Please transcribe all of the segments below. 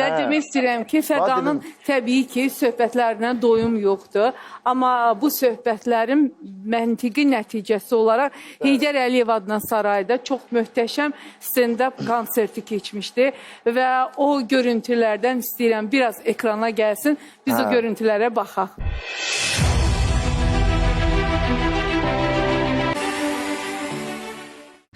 Demək istəyirəm ki, Fəqanın təbii ki, söhbətlərindən doyum yoxdur. Amma bu söhbətlərin məntiqi nəticəsi olaraq Heydər Əliyev adına sarayda çox möhtəşəm stand-up konserti keçmişdi. Və o görüntülərdən istəyirəm biraz ekrana gəlsin, biz o görüntülərə baxaq.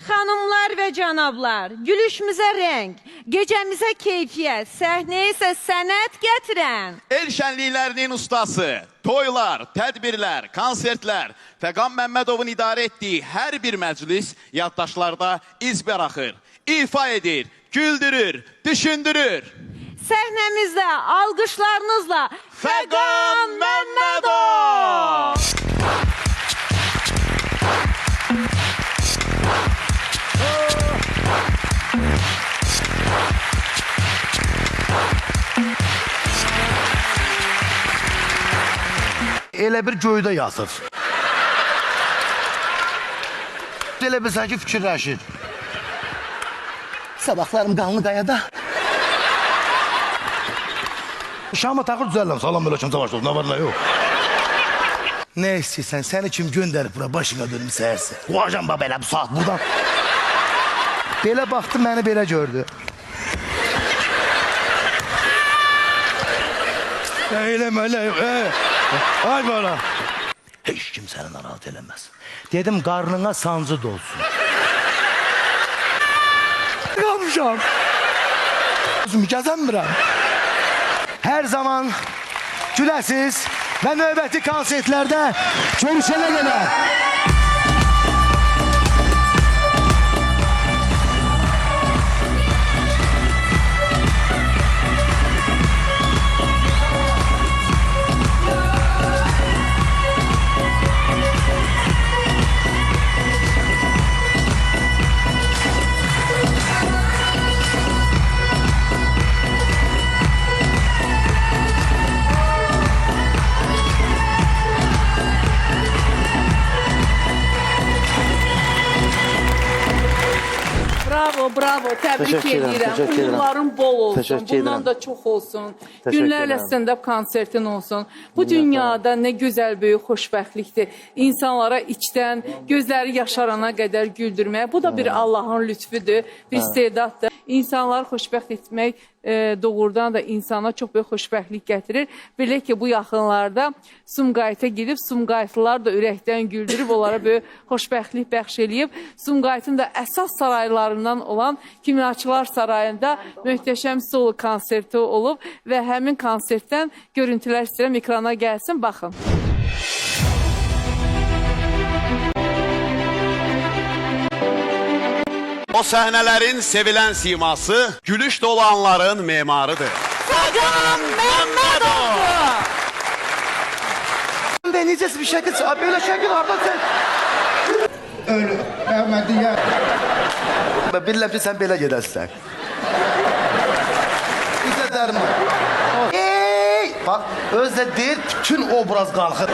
Xanımlar və cənablar, gülüşümüzə rəng, gecəmizə keyfiyyət, səhnəyə isə sənət gətirən El şənliklərinin ustası, toylar, tədbirlər, konsertlər, Fəqan Məmmədovun idarə etdiyi hər bir məclis yaddaşlarda iz bıraxır, ifa edir, güldürür, düşündürür. Səhnəmizdə alqışlarınızla Fəqan Məmmədov! Elə bir göydə yatır. Elə bir sanki fikirləşir. Sabahlarım qanlı qayada. Şamı taxır düzələm, salam belə kimsə başlayır, nə var nə yox. Nə istəyirsən, səni kim göndərib bura, başına dönüm səhərsə. Qoyacam baba elə bu saat buradan. Belə baxdı, məni belə gördü. Eyləmə, ay bana. Heç kim səni narahat eləməz. Dedim, qarnına sancı dolsun. Qalmışam. Özümü gəzənmirəm. Hər zaman güləsiz və növbəti konsertlərdə görüşənə qədər. Bravo, təbrik edirəm. Uğurların bol olsun, bundan da çox olsun. Günlərlə stand-up konsertin olsun. Bu dünyada nə gözəl, böyük xoşbəxtlikdir. İnsanlara içdən, gözləri yaşarana qədər güldürmək. Bu da bir Allahın lütfüdür, bir istedaddır. İnsanları xoşbəxt etmək doğrudan da insana çox böyük xoşbəxtlik gətirir. Belə ki, bu yaxınlarda Sumqayıta gidib, Sumqayıtlılar da ürəkdən güldürüb, onlara böyük xoşbəxtlik bəxş eləyib. Sumqayıtın da əsas saraylarından olan Kimyaçılar Sarayında möhtəşəm solo konserti olub və həmin konsertdən görüntülər istəyirəm ekrana gəlsin, baxın. O səhnələrin sevilən siması, gülüş dolu anların memarıdır. Fəqan Məmmədov! Ben necəsi bir şəkil, belə şəkil harada sən? Ölü, Məhəmmədiyyə. Ben bilirəm ki, sən belə gedəsən. İzzət Ərman. Bak, özlə deyil, bütün obraz qalxır.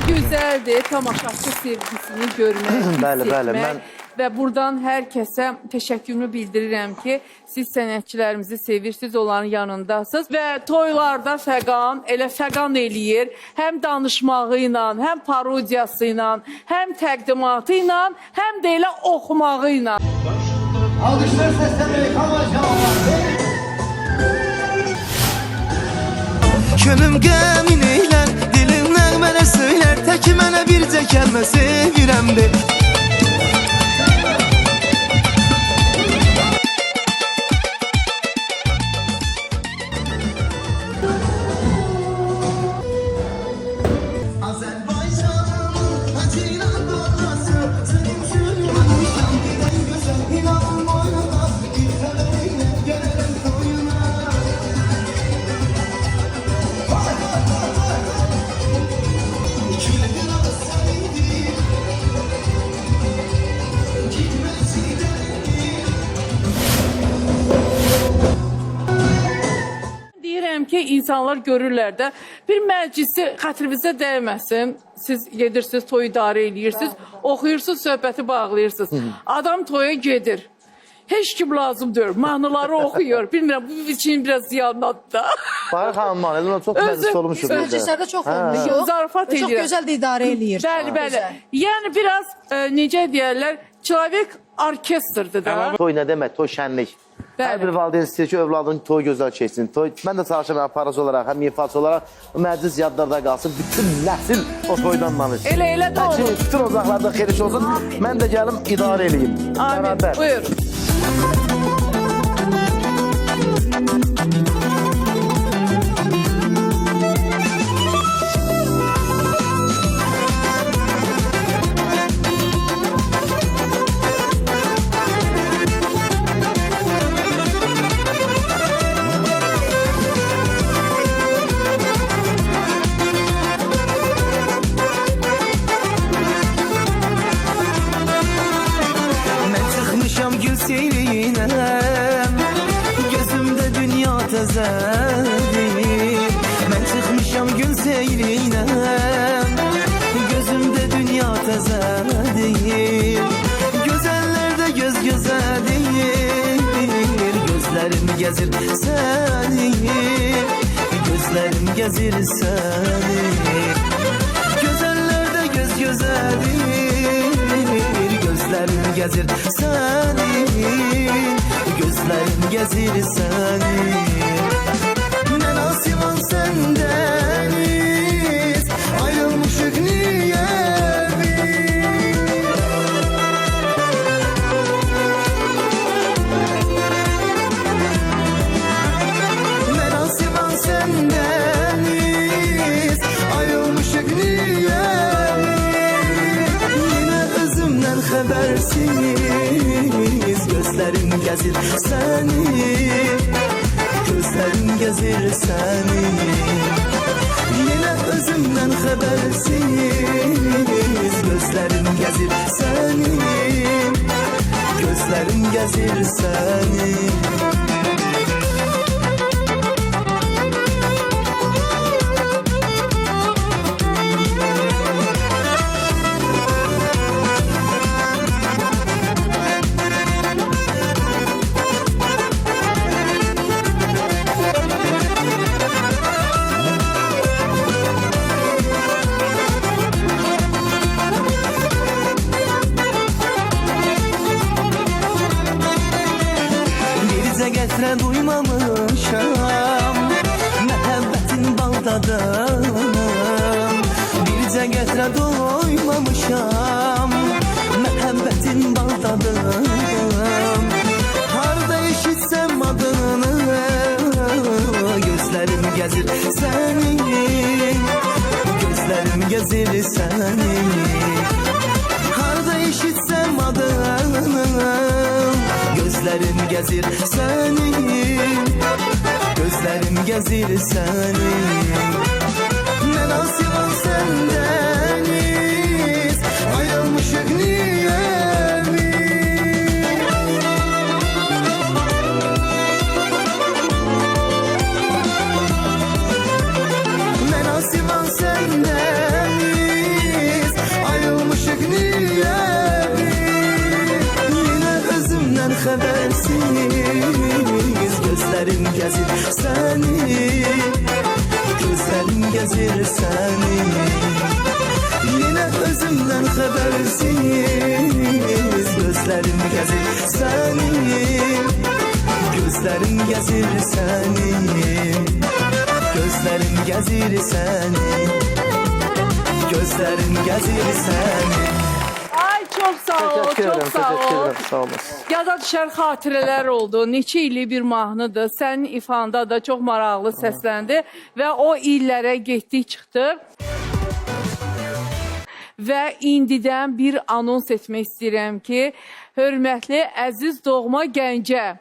Güzeldir, tamaşaçı sevgisini görmək, hiss etmək və buradan hər kəsə təşəkkürümü bildirirəm ki, siz sənətçilərimizi sevirsiniz, onların yanındasınız və toylarda Fəqan, elə Fəqan eləyir, həm danışmağı ilə, həm parodiyası ilə, həm təqdimatı ilə, həm də elə oxumağı ilə. Alkışlar səsləməyi kameracağım. Könlüm qəmin eylər, dilim nəğmənə söylər, təki mənə bircə kəlmə sevirəm de. insanlar görürlər də. Bir məclisi xətrinizə dəyməsin. Siz gedirsiniz, toy idarə edirsiniz, oxuyursunuz, söhbəti bağlayırsınız. Adam toya gedir. Heç kim lazım deyil. Mahnıları oxuyur. Bilmirəm, bu için biraz ziyanladı da. Bahar xanım mahnılarla çox məclis olmuşuq. Məclislərdə çox olmuş. Zarafat Çox edir. gözəl də idarə eləyir. Bəli, bəli. Yəni biraz necə deyərlər, человек orkestrdir da. Toy nə demək? Toy şənlik. Hər bir valideyn istəyir ki, övladın toy gözəl keçsin. Mən də çalışıram aparıcı olaraq, həm ifaçı olaraq bu məclis yadlarda qalsın. Bütün nəsil o toydan danışsın. Elə də olur. Bütün ocaqlarda xeyirli olsun. Mən də gəlim idarə eləyim. Amin. Buyurun. Mən çıxmışam gül seyrinəm, gözümdə dünya təzədir. Gözəllərdə göz gözədir, gözlərim gəzir səni, gözlərim gəzir səni. Gözəllərdə göz gözədir, gözlərim gəzir səni, gözlərim gəzir səni. Nə nasiban səndəniz, ayrılmışıq niyə biz? Nə nasiban səndəniz, ayrılmışıq niyə biz? Yenə özümdən xəbərsiz, gözlərim gəzir səni, gözlərim gəzir səni. Yenə özümdən xəbərsiz, gözlərim gəzir səni, gözlərim gəzir səni. Qətrə duymamışam, məhəbbətin baldadam. Bircə qətrə doymamışam, məhəbbətin baldadam. Harda eşitsəm adını, gözlərim gəzir səni, gözlərim gəzir səni. Harda eşitsəm adını, gözlərim gəzir səni, gözlərim gəzir səni. Nə nasiban səndəniz, ayrılmışıq niyə biz? Nə nasiban səndəniz, ayrılmışıq niyə biz? Yenə özümdən xəbərsiz, gözlərim gəzir səni, gözlərim gəzir səni. Yenə özümdən xəbərsiz, gözlərim gəzir səni, gözlərim gəzir səni, gözlərim gəzir səni, gözlərim gəzir səni. Ay çox sağ ol, çox sağ ol. Sağ olasın. Yada düşər xatirələr oldu. Neçə illik bir mahnıdır. Sənin ifanda da çox maraqlı səsləndi və o illərə getdik, çıxdıq. Və indidən bir anons etmək istəyirəm ki, hörmətli əziz doğma Gəncə,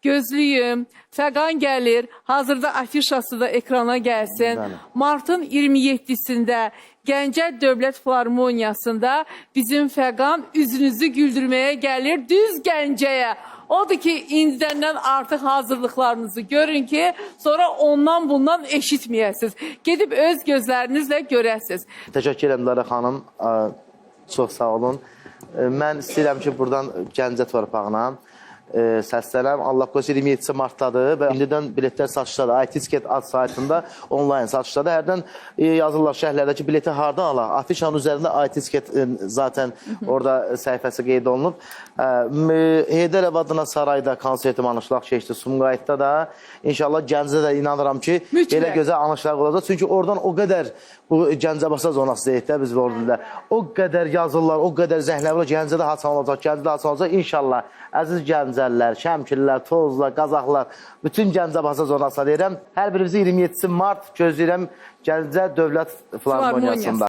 gözlüyüm, Fəqan gəlir, hazırda afişası da ekrana gəlsin. Martın 27-sində Gəncə Dövlət Filarmoniyasında bizim Fəqan üzünüzü güldürməyə gəlir düz Gəncəyə. Odur ki, indidəndən artıq hazırlıqlarınızı görün ki, sonra ondan bundan eşitməyəsiniz. Gedib öz gözlərinizlə görəsiniz. Təşəkkür edirəm Lara xanım. Çox sağ olun. Mən istəyirəm ki, buradan Gəncə torpağına səslənəm. Allah qoysa 27 martdadır və indidən biletlər satışdadır. iTicket ad saytında onlayn satışdadır. Hərdən yazırlar şəhərlərdə ki, bileti harda alaq? Afişanın üzərində iTicket zaten orada səhifəsi qeyd olunub. Heydər Əliyev adına Sarayda konsertim anışlaq keçdi. Sumqayıtda da. İnşallah Gəncədə də inanıram ki, elə gözəl anışlaq olacaq. Çünki oradan o qədər bu Gəncəbasa zonası deyək də biz orada. O qədər yazırlar, o qədər zəhləvlər Gəncədə haçan olacaq, Gəncədə haçan olacaq. İnşallah əziz Gəncəlilər, Şəmkirlər, Tozlar, Qazaxlar, bütün Gəncəbasa zonasına deyirəm. Hər birimizi 27 mart gözləyirəm Gəncə Dövlət Filarmoniyasında.